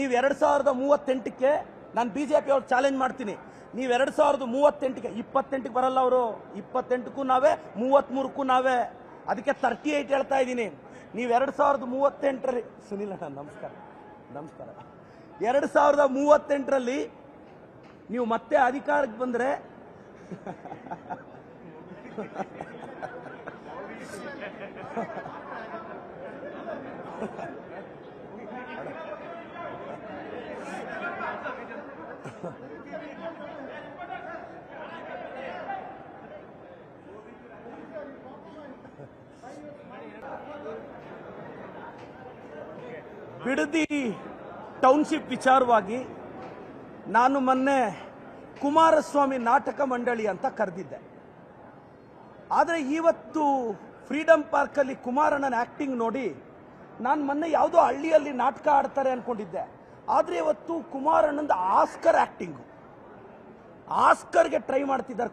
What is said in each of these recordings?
ನೀವು 2038ಕ್ಕೆ ನಾನು ಬಿಜೆಪಿ ಅವ್ರು ಚಾಲೆಂಜ್ ಮಾಡ್ತೀನಿ. ನೀವು 2038ಕ್ಕೆ 28ಕ್ಕೆ ಬರಲ್ಲ ಅವರು, 28ಕ್ಕೂ ನಾವೇ, 33ಕ್ಕೂ ನಾವೇ. ಅದಕ್ಕೆ 38 ಹೇಳ್ತಾ ಇದ್ದೀನಿ. ನೀವು 2038ರಲ್ಲಿ ಸುನಿಲ್ ಅಣ್ಣ ನಮಸ್ಕಾರ 2038ರಲ್ಲಿ ನೀವು ಮತ್ತೆ ಅಧಿಕಾರಕ್ಕೆ ಬಂದ್ರೆ ಬಿಡದಿ ಟೌನ್ಶಿಪ್ ವಿಚಾರವಾಗಿ ನಾನು ಮೊನ್ನೆ ಕುಮಾರಸ್ವಾಮಿ ನಾಟಕ ಮಂಡಳಿ ಅಂತ ಕರೆದಿದ್ದೆ. ಆದರೆ ಇವತ್ತು ಫ್ರೀಡಂ ಪಾರ್ಕಲ್ಲಿ ಕುಮಾರಣ್ಣನ ಆಕ್ಟಿಂಗ್ ನೋಡಿ ನಾನು ಮೊನ್ನೆ ಯಾವುದೋ ಹಳ್ಳಿಯಲ್ಲಿ ನಾಟಕ ಆಡ್ತಾರೆ ಅನ್ಕೊಂಡಿದ್ದೆ. ಆದರೆ ಇವತ್ತು ಕುಮಾರಣ್ಣಂದ ಆಸ್ಕರ್ ಆಕ್ಟಿಂಗು, ಆಸ್ಕರ್ಗೆ ಟ್ರೈ ಮಾಡ್ತಿದ್ದಾರೆ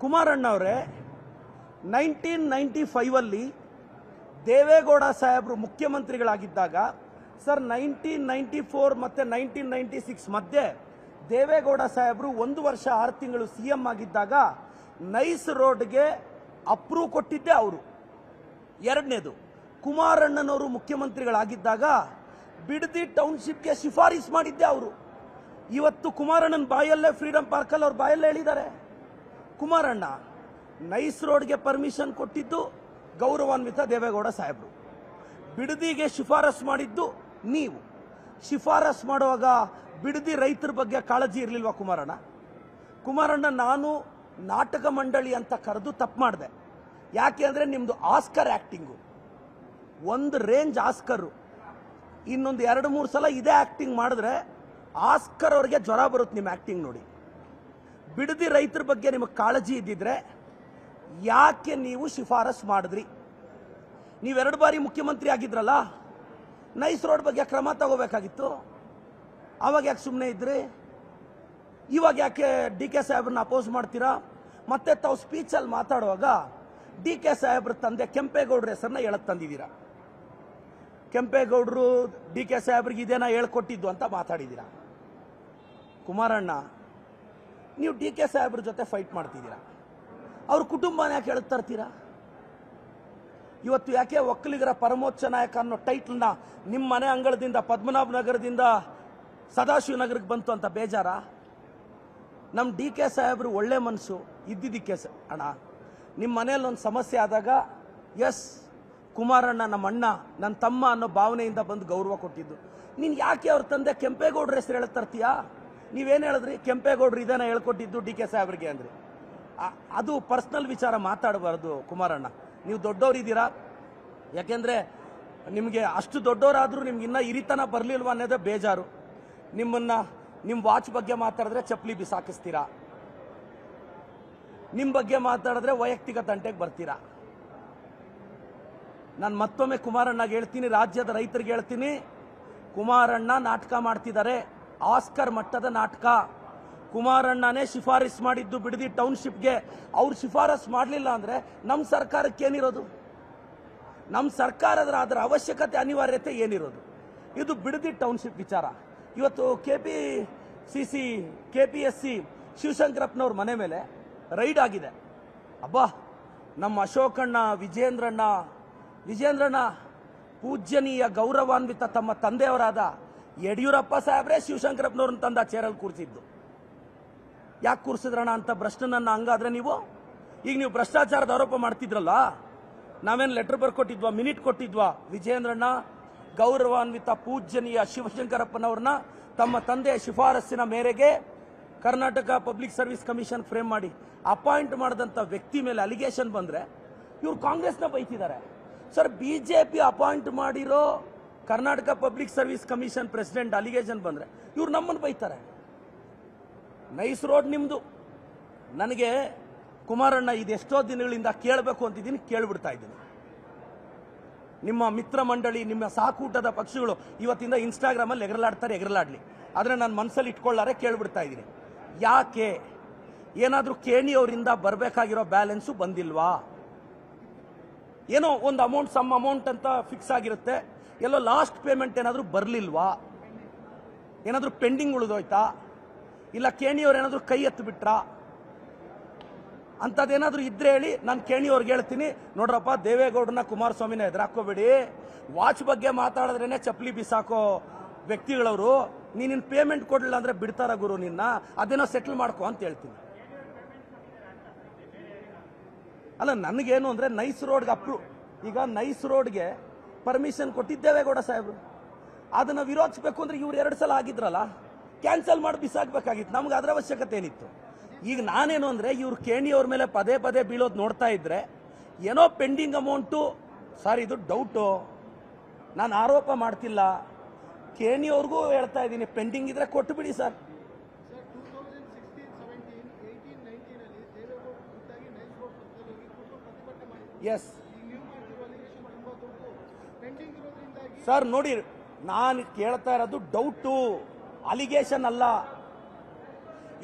ಕುಮಾರಣ್ಣ ಅವರೇ 1995 ದೇವೇಗೌಡ ಸಾಹೇಬರು ಮುಖ್ಯಮಂತ್ರಿಗಳಾಗಿದ್ದಾಗ ಸರ್ 1994 ಮತ್ತು 1996 ಮಧ್ಯೆ ದೇವೇಗೌಡ ಸಾಹೇಬರು 1 ವರ್ಷ 6 ತಿಂಗಳು CM ಆಗಿದ್ದಾಗ ನೈಸ್ ರೋಡ್ಗೆ ಅಪ್ರೂವ್ ಕೊಟ್ಟಿದ್ದೆ ಅವರು. ಎರಡನೇದು, ಕುಮಾರಣ್ಣನವರು ಮುಖ್ಯಮಂತ್ರಿಗಳಾಗಿದ್ದಾಗ ಬಿಡದಿ ಟೌನ್ಶಿಪ್ಗೆ ಶಿಫಾರಸು ಮಾಡಿದ್ದೆ ಅವರು. ಇವತ್ತು ಕುಮಾರಣ್ಣನ ಬಾಯಲ್ಲೇ ಫ್ರೀಡಂ ಪಾರ್ಕಲ್ಲಿ ಅವ್ರ ಬಾಯಲ್ಲೇ ಹೇಳಿದ್ದಾರೆ. ಕುಮಾರಣ್ಣ ನೈಸ್ ರೋಡ್ಗೆ ಪರ್ಮಿಷನ್ ಕೊಟ್ಟಿದ್ದು ಗೌರವಾನ್ವಿತ ದೇವೇಗೌಡ ಸಾಹೇಬರು, ಬಿಡದಿಗೆ ಶಿಫಾರಸು ಮಾಡಿದ್ದು ನೀವು. ಶಿಫಾರಸು ಮಾಡುವಾಗ ಬಿಡದಿ ರೈತರ ಬಗ್ಗೆ ಕಾಳಜಿ ಇರಲಿಲ್ವಾ ಕುಮಾರಣ್ಣ? ನಾನು ನಾಟಕ ಮಂಡಳಿ ಅಂತ ಕರೆದು ತಪ್ಪು ಮಾಡಿದೆ. ಯಾಕೆ ಅಂದರೆ ನಿಮ್ಮದು ಆಸ್ಕರ್ ಆ್ಯಕ್ಟಿಂಗು ಒಂದು ರೇಂಜ್ ಆಸ್ಕರು. ಇನ್ನೊಂದು 2-3 ಸಲ ಇದೇ ಆ್ಯಕ್ಟಿಂಗ್ ಮಾಡಿದ್ರೆ ಆಸ್ಕರ್ ಅವ್ರಿಗೆ ಜ್ವರ ಬರುತ್ತೆ ನಿಮ್ಮ ಆ್ಯಕ್ಟಿಂಗ್ ನೋಡಿ. ಬಿಡದಿ ರೈತರ ಬಗ್ಗೆ ನಿಮಗೆ ಕಾಳಜಿ ಇದ್ದಿದ್ರೆ ಯಾಕೆ ನೀವು ಶಿಫಾರಸು ಮಾಡಿದ್ರಿ? ನೀವು 2 ಬಾರಿ ಮುಖ್ಯಮಂತ್ರಿ ಆಗಿದ್ರಲ್ಲ, ನೈಸ್ ರೋಡ್ ಬಗ್ಗೆ ಕ್ರಮ ತಗೋಬೇಕಾಗಿತ್ತು. ಅವಾಗ ಯಾಕೆ ಸುಮ್ಮನೆ ಇದ್ರಿ? ಇವಾಗ ಯಾಕೆ DK ಸಾಹೇಬ್ರನ್ನ ಅಪೋಸ್ ಮಾಡ್ತೀರಾ? ಮತ್ತೆ ತಾವು ಸ್ಪೀಚಲ್ಲಿ ಮಾತಾಡುವಾಗ DK ಸಾಹೇಬ್ರ ತಂದೆ ಕೆಂಪೇಗೌಡರ ಹೆಸರನ್ನ ಹೇಳಕ್ ತಂದಿದ್ದೀರಾ. ಕೆಂಪೇಗೌಡರು DK ಸಾಹೇಬ್ರಿಗೆ ಇದೇನ ಹೇಳ್ಕೊಟ್ಟಿದ್ದು ಅಂತ ಮಾತಾಡಿದ್ದೀರಾ. ಕುಮಾರಣ್ಣ, ನೀವು DK ಸಾಹೇಬ್ರ ಜೊತೆ ಫೈಟ್ ಮಾಡ್ತಿದ್ದೀರಾ, ಅವ್ರ ಕುಟುಂಬನ ಯಾಕೆ ಹೇಳ್ತಾ ತರ್ತೀರಾ? ಇವತ್ತು ಯಾಕೆ ಒಕ್ಕಲಿಗರ ಪರಮೋಚ್ಚ ನಾಯಕ ಅನ್ನೋ ಟೈಟ್ಲ್ನ ನಿಮ್ಮ ಮನೆ ಅಂಗಳದಿಂದ ಪದ್ಮನಾಭ ನಗರದಿಂದ ಸದಾಶಿವ ನಗರಕ್ಕೆ ಬಂತು ಅಂತ ಬೇಜಾರ? ನಮ್ಮ DK ಸಾಹೇಬ್ರು ಒಳ್ಳೆ ಮನಸ್ಸು ಇದ್ದಿದ್ದಕ್ಕೆ ಅಣ್ಣ, ನಿಮ್ಮ ಮನೆಯಲ್ಲಿ ಒಂದು ಸಮಸ್ಯೆ ಆದಾಗ ಎಸ್ ಕುಮಾರಣ್ಣ ನಮ್ಮ ಅಣ್ಣ ನನ್ನ ತಮ್ಮ ಅನ್ನೋ ಭಾವನೆಯಿಂದ ಬಂದು ಗೌರವ ಕೊಟ್ಟಿದ್ದು. ನೀನು ಯಾಕೆ ಅವ್ರ ತಂದೆ ಕೆಂಪೇಗೌಡರ ಹೆಸರು ಹೇಳ್ತಾ ತರ್ತೀಯಾ? ನೀವೇನು ಹೇಳಿದ್ರಿ? ಕೆಂಪೇಗೌಡರು ಇದನ್ನ ಹೇಳ್ಕೊಟ್ಟಿದ್ದು DK ಸಾಹೇಬ್ರಿಗೆ ಅಂದ್ರಿ. ಅದು ಪರ್ಸ್ನಲ್ ವಿಚಾರ ಮಾತಾಡಬಾರ್ದು ಕುಮಾರಣ್ಣ. ನೀವು ದೊಡ್ಡವರಿದ್ದೀರಾ, ಯಾಕೆಂದರೆ ನಿಮಗೆ ಅಷ್ಟು ದೊಡ್ಡವರಾದರೂ ನಿಮ್ಗೆ ಇನ್ನೂ ಹಿರಿತನ ಬರಲಿಲ್ವ ಅನ್ನೋದೇ ಬೇಜಾರು. ನಿಮ್ಮ ವಾಚ್ ಬಗ್ಗೆ ಮಾತಾಡಿದ್ರೆ ಚಪ್ಪಲಿ ಬಿಸಾಕಿಸ್ತೀರಾ, ನಿಮ್ಮ ಬಗ್ಗೆ ಮಾತಾಡಿದ್ರೆ ವೈಯಕ್ತಿಕ ತಂಟೆಗೆ ಬರ್ತೀರಾ. ನಾನು ಮತ್ತೊಮ್ಮೆ ಕುಮಾರಣ್ಣಗೆ ಹೇಳ್ತೀನಿ, ರಾಜ್ಯದ ರೈತರಿಗೆ ಹೇಳ್ತೀನಿ, ಕುಮಾರಣ್ಣ ನಾಟಕ ಮಾಡ್ತಿದ್ದಾರೆ, ಆಸ್ಕರ್ ಮಟ್ಟದ ನಾಟಕ. ಕುಮಾರಣ್ಣನೇ ಶಿಫಾರಸು ಮಾಡಿದ್ದು ಬಿಡದಿ ಟೌನ್ಶಿಪ್ಗೆ. ಅವ್ರು ಶಿಫಾರಸು ಮಾಡಲಿಲ್ಲ ಅಂದರೆ ನಮ್ಮ ಸರ್ಕಾರಕ್ಕೆ ಏನಿರೋದು? ನಮ್ಮ ಸರ್ಕಾರದ ಅದರ ಅವಶ್ಯಕತೆ ಅನಿವಾರ್ಯತೆ ಏನಿರೋದು? ಇದು ಬಿಡದಿ ಟೌನ್ಶಿಪ್ ವಿಚಾರ. ಇವತ್ತು KPSC ಶಿವಶಂಕರಪ್ಪನವ್ರ ಮನೆ ಮೇಲೆ ರೈಡ್ ಆಗಿದೆ. ಅಬ್ಬಾ, ನಮ್ಮ ಅಶೋಕಣ್ಣ ವಿಜೇಂದ್ರಣ್ಣ ಪೂಜ್ಯನೀಯ ಗೌರವಾನ್ವಿತ ತಮ್ಮ ತಂದೆಯವರಾದ ಯಡಿಯೂರಪ್ಪ ಸಾಹೇಬ್ರೆ ಶಿವಶಂಕರಪ್ಪನವ್ರನ್ನ ತಂದ ಚೇರಲ್ಲಿ ಕೂರಿಸಿದ್ದು. ಯಾಕೆ ಕೂರಿಸಿದ್ರಣ ಅಂತ ಭ್ರಷ್ಟನನ್ನ ಹಂಗಾದ್ರೆ ನೀವು ಭ್ರಷ್ಟಾಚಾರದ ಆರೋಪ ಮಾಡ್ತಿದ್ರಲ್ಲ, ನಾವೇನು ಲೆಟರ್ ಬರ್ಕೊಟ್ಟಿದ್ವಾ, ಮಿನಿಟ್ ಕೊಟ್ಟಿದ್ವಾ? ವಿಜೇಂದ್ರಣ್ಣ ಗೌರವಾನ್ವಿತ ಪೂಜ್ಯನೀಯ ಶಿವಶಂಕರಪ್ಪನವ್ರನ್ನ ತಮ್ಮ ತಂದೆಯ ಶಿಫಾರಸ್ಸಿನ ಮೇರೆಗೆ Karnataka public service commission frame ಮಾಡಿ ಅಪಾಯಿಂಟ್ ಮಾಡಿದಂಥ ವ್ಯಕ್ತಿ ಮೇಲೆ ಅಲಿಗೇಷನ್ ಬಂದರೆ ಇವ್ರು ಕಾಂಗ್ರೆಸ್ನ ಬೈತಿದ್ದಾರೆ. ಸರ್, BJP ಅಪಾಯಿಂಟ್ ಮಾಡಿರೋ Karnataka public service commission president allegation ಬಂದರೆ ಇವ್ರು ನಮ್ಮನ್ನು ಬೈತಾರೆ. ನೈಸ್ ರೋಡ್ ನಿಮ್ಮದು. ನನಗೆ ಕುಮಾರಣ್ಣ ಇದೆಷ್ಟೋ ದಿನಗಳಿಂದ ಕೇಳಬೇಕು ಅಂತಿದ್ದೀನಿ, ಕೇಳಿಬಿಡ್ತಾ ಇದ್ದೀನಿ. ನಿಮ್ಮ ಮಿತ್ರ ಮಂಡಳಿ, ನಿಮ್ಮ ಸಾಕೂಟದ ಪಕ್ಷಗಳು ಇವತ್ತಿಂದ ಇನ್ಸ್ಟಾಗ್ರಾಮಲ್ಲಿ ಎಗರಲಾಡ್ಲಿ. ಆದರೆ ನಾನು ಮನಸ್ಸಲ್ಲಿ ಇಟ್ಕೊಳ್ಳಾರೆ ಕೇಳಿಬಿಡ್ತಾ ಇದ್ದೀನಿ. ಯಾಕೆ? ಏನಾದರೂ ಕೇಣಿಯವರಿಂದ ಬರಬೇಕಾಗಿರೋ ಬ್ಯಾಲೆನ್ಸು ಬಂದಿಲ್ವಾ? ಏನೋ ಒಂದು ಸಮ್ ಅಮೌಂಟ್ ಅಂತ ಫಿಕ್ಸ್ ಆಗಿರುತ್ತೆ, ಎಲ್ಲೋ ಲಾಸ್ಟ್ ಪೇಮೆಂಟ್ ಏನಾದರೂ ಬರಲಿಲ್ವಾ, ಏನಾದರೂ ಪೆಂಡಿಂಗ್ ಉಳಿದೋಯ್ತಾ, ಇಲ್ಲ ಕೇಣಿಯವ್ರು ಏನಾದರೂ ಕೈ ಎತ್ತು ಬಿಟ್ರಾ ಅಂಥದ್ದೇನಾದರೂ ಇದ್ರೆ ಹೇಳಿ. ನಾನು ಕೇಣಿಯವ್ರಿಗೆ ಹೇಳ್ತೀನಿ, ನೋಡ್ರಪ್ಪ ದೇವೇಗೌಡರನ್ನ ಕುಮಾರಸ್ವಾಮಿನ ಎದುರಾಕೋಬೇಡಿ, ವಾಚ್ ಬಗ್ಗೆ ಮಾತಾಡಿದ್ರೇನೆ ಚಪ್ಪಲಿ ಬಿಸಾಕೋ ವ್ಯಕ್ತಿಗಳವರು, ನೀನಿನ್ ಪೇಮೆಂಟ್ ಕೊಡಲಿಲ್ಲ ಅಂದ್ರೆ ಬಿಡ್ತಾರ ಗುರು ನಿನ್ನ, ಅದೇನೋ ಸೆಟಲ್ ಮಾಡ್ಕೊ ಅಂತ ಹೇಳ್ತೀನಿ. ಅಲ್ಲ ನನಗೇನು ಅಂದ್ರೆ ನೈಸ್ ರೋಡ್ಗೆ ಈಗ ನೈಸ್ ರೋಡ್ಗೆ ಪರ್ಮಿಷನ್ ಕೊಟ್ಟಿದ್ದೇವೇಗೌಡ ಸಾಹೇಬ್ರು, ಅದನ್ನ ವಿರೋಧಿಸಬೇಕು ಅಂದ್ರೆ ಇವ್ರು 2 ಸಲ ಆಗಿದ್ರಲ್ಲ, ಕ್ಯಾನ್ಸಲ್ ಮಾಡಿ ಬಿಸಾಕ್ಬೇಕಾಗಿತ್ತು, ನಮ್ಗೆ ಅದರ ಅವಶ್ಯಕತೆ ಏನಿತ್ತು. ಈಗ ನಾನೇನು ಅಂದ್ರೆ ಇವ್ರು ಕೇಣಿಯವ್ರ ಮೇಲೆ ಪದೇ ಪದೇ ಬೀಳೋದು ನೋಡ್ತಾ ಇದ್ರೆ ಏನೋ ಪೆಂಡಿಂಗ್ ಅಮೌಂಟು, ಸರ್ ಇದು ಡೌಟು, ನಾನು ಆರೋಪ ಮಾಡ್ತಿಲ್ಲ, ಕೇಣಿಯವ್ರಿಗೂ ಹೇಳ್ತಾ ಇದ್ದೀನಿ, ಪೆಂಡಿಂಗ್ ಇದ್ರೆ ಕೊಟ್ಟು ಬಿಡಿ ಸರ್. ಎಸ್ ಸರ್, ನೋಡಿ ನಾನು ಕೇಳ್ತಾ ಇರೋದು ಡೌಟು, ಅಲಿಗೇಷನ್ ಅಲ್ಲ.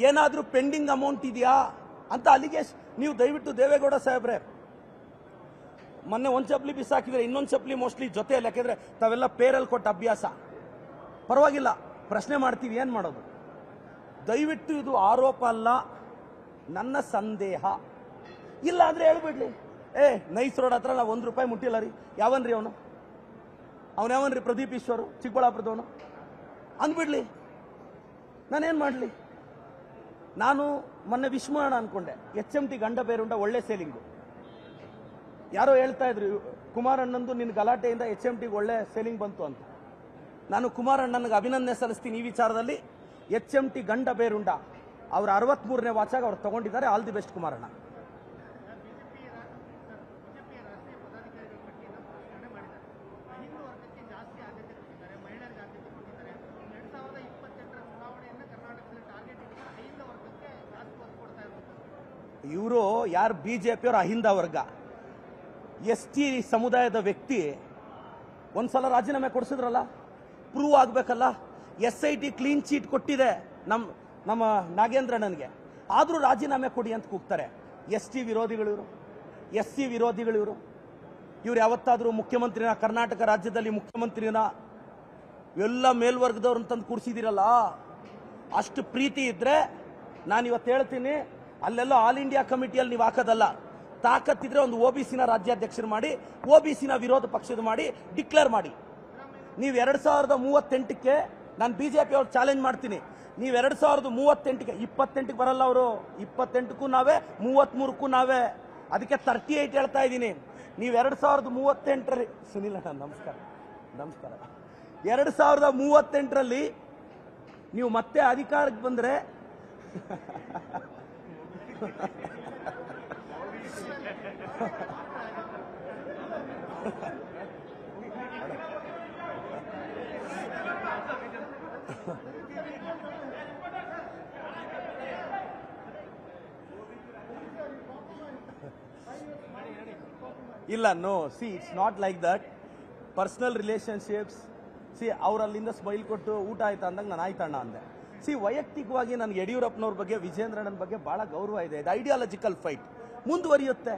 ಏನಾದ್ರೂ ಪೆಂಡಿಂಗ್ ಅಮೌಂಟ್ ಇದೆಯಾ ಅಂತ ಅಲಿಗೇಷನ್. ನೀವು ದಯವಿಟ್ಟು ದೇವೇಗೌಡ ಸಾಹೇಬ್ರೆ, ಮೊನ್ನೆ ಒಂದು ಚಪ್ಪಲಿ ಬಿಸಾಕಿದ್ರೆ ಇನ್ನೊಂದು ಚಪ್ಪಲಿ ಮೋಸ್ಟ್ಲಿ ಜೊತೆಯಲ್ಲಿ, ಯಾಕೆಂದ್ರೆ ತಾವೆಲ್ಲ ಪೇರಲ್ಲಿ ಕೊಟ್ಟ ಅಭ್ಯಾಸ, ಪರವಾಗಿಲ್ಲ ಪ್ರಶ್ನೆ ಮಾಡ್ತೀವಿ, ಏನು ಮಾಡೋದು. ದಯವಿಟ್ಟು ಇದು ಆರೋಪ ಅಲ್ಲ, ನನ್ನ ಸಂದೇಹ. ಇಲ್ಲ ಅಂದ್ರೆ ಹೇಳ್ಬಿಡ್ಲಿ, ನೈಸ್ ರೋಡ್ ಹತ್ರ ನಾವು ₹1 ಮುಟ್ಟಿಲ್ಲ ರೀ, ಯಾವನ್ರಿ ಅವನ್ಯಾವನ್ರಿ ಪ್ರದೀಪ್ ಈಶ್ವರು ಚಿಕ್ಕಬಳ್ಳಾಪುರದವನು ಅಂದ್ಬಿಡ್ಲಿ, ನಾನೇನು ಮಾಡಲಿ. ನಾನು ಮೊನ್ನೆ ವಿಶ್ವಮಾಣ ಅನ್ಕೊಂಡೆ, HMT ಗಂಡ ಬೇರುಂಡ ಒಳ್ಳೆ ಸೇಲಿಂಗು. ಯಾರೋ ಹೇಳ್ತಾ ಇದ್ರು ಕುಮಾರಣ್ಣಂದು ನಿನ್ನ ಗಲಾಟೆಯಿಂದ HMTಗೆ ಒಳ್ಳೆ ಸೇಲಿಂಗ್ ಬಂತು ಅಂತ. ನಾನು ಕುಮಾರಣ್ಣನಿಗೆ ಅಭಿನಂದನೆ ಸಲ್ಲಿಸ್ತೀನಿ ಈ ವಿಚಾರದಲ್ಲಿ. HMT ಗಂಡ ಬೇರುಂಡ ಅವ್ರ 63ನೇ ವಾಚಾಗ ಅವ್ರು ತಗೊಂಡಿದ್ದಾರೆ. ಆಲ್ ದಿ ಬೆಸ್ಟ್ ಕುಮಾರಣ್ಣ. ಇವರು ಯಾರು ಬಿಜೆಪಿಯವರು ಅಹಿಂದ ವರ್ಗ, ST ಸಮುದಾಯದ ವ್ಯಕ್ತಿ ಒಂದ್ಸಲ ರಾಜೀನಾಮೆ ಕೊಡಿಸಿದ್ರಲ್ಲ, ಪ್ರೂವ್ ಆಗ್ಬೇಕಲ್ಲ. SIT ಕ್ಲೀನ್ ಚೀಟ್ ಕೊಟ್ಟಿದೆ ನಮ್ಮ ನಾಗೇಂದ್ರಣ್ಣನಿಗೆ, ಆದರೂ ರಾಜೀನಾಮೆ ಕೊಡಿ ಅಂತ ಕೂಗ್ತಾರೆ. ST ವಿರೋಧಿಗಳಿವರು, SC ವಿರೋಧಿಗಳಿವರು. ಇವ್ರು ಯಾವತ್ತಾದರೂ ಮುಖ್ಯಮಂತ್ರಿನ, ಕರ್ನಾಟಕ ರಾಜ್ಯದಲ್ಲಿ ಮುಖ್ಯಮಂತ್ರಿನ, ಎಲ್ಲ ಮೇಲ್ವರ್ಗದವ್ರನ್ನ ತಂದು ಕೂಡಿಸಿದಿರಲ್ಲ, ಅಷ್ಟು ಪ್ರೀತಿ ಇದ್ರೆ ನಾನು ಇವತ್ತು ಹೇಳ್ತೀನಿ, ಅಲ್ಲೆಲ್ಲ ಆಲ್ ಇಂಡಿಯಾ ಕಮಿಟಿಯಲ್ಲಿ ನೀವು ಹಾಕೋದಲ್ಲ, ತಾಕತ್ತಿದ್ರೆ ಒಂದು OBCನ ರಾಜ್ಯಾಧ್ಯಕ್ಷರು ಮಾಡಿ, OBCನ ವಿರೋಧ ಪಕ್ಷದ ಮಾಡಿ ಡಿಕ್ಲೇರ್ ಮಾಡಿ. ನೀವು 2038ಕ್ಕೆ ನಾನು ಬಿಜೆಪಿ ಅವ್ರು ಚಾಲೆಂಜ್ ಮಾಡ್ತೀನಿ, ನೀವು 2038ಕ್ಕೆ 28ಕ್ಕೆ ಬರಲ್ಲ ಅವರು, 28ಕ್ಕೂ ನಾವೇ, 33ಕ್ಕೂ ನಾವೇ, ಅದಕ್ಕೆ 38 ಹೇಳ್ತಾ ಇದ್ದೀನಿ. ನೀವು 2038ರಲ್ಲಿ ಸುನಿಲ್ ಅಣ್ಣ ನಮಸ್ಕಾರ 2038ರಲ್ಲಿ ನೀವು ಮತ್ತೆ ಅಧಿಕಾರಕ್ಕೆ ಬಂದ್ರೆ ಇಲ್ಲ, no, see it's not like that. Personal relationships, see ಅವರಲ್ಲಿಂದ ಸ್ಮೈಲ್ ಕೊಟ್ಟು ಊಟ ಆಯ್ತಾ ಅಂದಾಗ ನಾನು ಆಯ್ತಣ್ಣ ಅಂದೆ. ಸಿ ವೈಯಕ್ತಿಕವಾಗಿ ನನಗೆ ಯಡಿಯೂರಪ್ಪನವ್ರ ಬಗ್ಗೆ, ವಿಜೇಂದ್ರಣ್ಣನ ಬಗ್ಗೆ ಬಹಳ ಗೌರವ ಇದೆ. ಇದು ಐಡಿಯಾಲಜಿಕಲ್ ಫೈಟ್ ಮುಂದುವರಿಯುತ್ತೆ.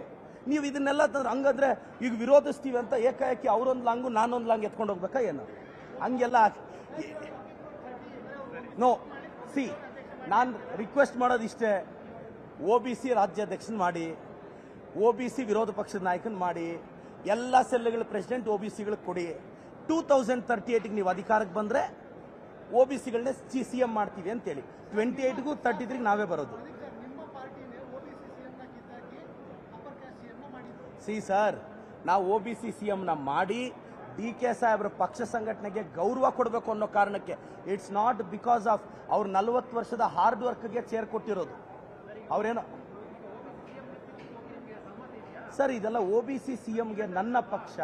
ನೀವು ಇದನ್ನೆಲ್ಲ ಹಂಗಂದ್ರೆ ಈಗ ವಿರೋಧಿಸ್ತೀವಿ ಅಂತ ಏಕಾಏಕಿ ಅವರೊಂದು ಲಾಂಗು ನಾನೊಂದು ಲಾಂಗ್ ಎತ್ಕೊಂಡು ಹೋಗ್ಬೇಕಾ ಏನು? ಹಂಗೆಲ್ಲ ನೋ. ಸಿ ನಾನು ರಿಕ್ವೆಸ್ಟ್ ಮಾಡೋದಿಷ್ಟೇ, OBC ರಾಜ್ಯಾಧ್ಯಕ್ಷನ ಮಾಡಿ, OBC ವಿರೋಧ ಪಕ್ಷದ ನಾಯಕನ ಮಾಡಿ, ಎಲ್ಲ ಸೆಲ್ಗಳ ಪ್ರೆಸಿಡೆಂಟ್ OBCಗಳಿಗೆ ಕೊಡಿ. 2038ಗೆ ನೀವು ಅಧಿಕಾರಕ್ಕೆ ಬಂದ್ರೆ OBCಗಳನ್ನೇ CM ಮಾಡ್ತೀವಿ ಅಂತೇಳಿ. 28ಗೂ 33ಗೆ ನಾವೇ ಬರೋದು. ಸಿ ಸರ್, ನಾವು OBC CMನ ಮಾಡಿ DK ಸಾಹೇಬ್ರ ಪಕ್ಷ ಸಂಘಟನೆಗೆ ಗೌರವ ಕೊಡಬೇಕು ಅನ್ನೋ ಕಾರಣಕ್ಕೆ, ಇಟ್ಸ್ ನಾಟ್ ಬಿಕಾಸ್ ಆಫ್ ಅವ್ರ 40 ವರ್ಷದ ಹಾರ್ಡ್ ವರ್ಕ್ಗೆ ಚೇರ್ ಕೊಟ್ಟಿರೋದು. ಅವ್ರೇನೋ ಸರ್, ಇದೆಲ್ಲ OBC CMಗೆ ನನ್ನ ಪಕ್ಷ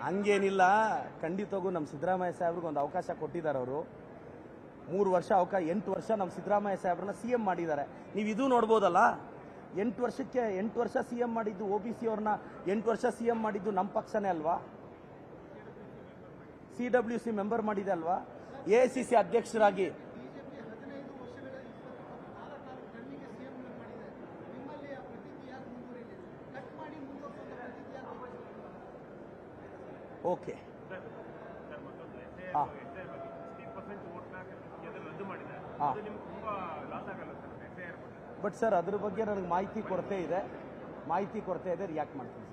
ಹಂಗೇನಿಲ್ಲ. ಖಂಡಿತವಾಗೂ ನಮ್ಮ ಸಿದ್ದರಾಮಯ್ಯ ಸಾಹೇಬ್ರಿಗೆ ಒಂದು ಅವಕಾಶ ಕೊಟ್ಟಿದ್ದಾರೆ. ಅವರು 3 ವರ್ಷ 8 ವರ್ಷ ನಮ್ಮ ಸಿದ್ದರಾಮಯ್ಯ ಸಾಹೇಬ್ರನ್ನ CM ಮಾಡಿದ್ದಾರೆ. ನೀವು ಇದು ನೋಡ್ಬೋದಲ್ಲ, 8 ವರ್ಷಕ್ಕೆ 8 ವರ್ಷ CM ಮಾಡಿದ್ದು OBC ಅವ್ರನ್ನ 8 ವರ್ಷ CM ಮಾಡಿದ್ದು ನಮ್ಮ ಪಕ್ಷನೇ ಅಲ್ವಾ? CWC ಮೆಂಬರ್ ಮಾಡಿದೆ ಅಲ್ವಾ? AICC ಅಧ್ಯಕ್ಷರಾಗಿ. ಓಕೆ ಹಾಂ ಹಾಂ ಬಟ್ ಸರ್ ಅದ್ರ ಬಗ್ಗೆ ನನಗೆ ಮಾಹಿತಿ ಕೊರತೆ ಇದೆ ರಿಯಾಕ್ಟ್ ಮಾಡ್ತೀನಿ.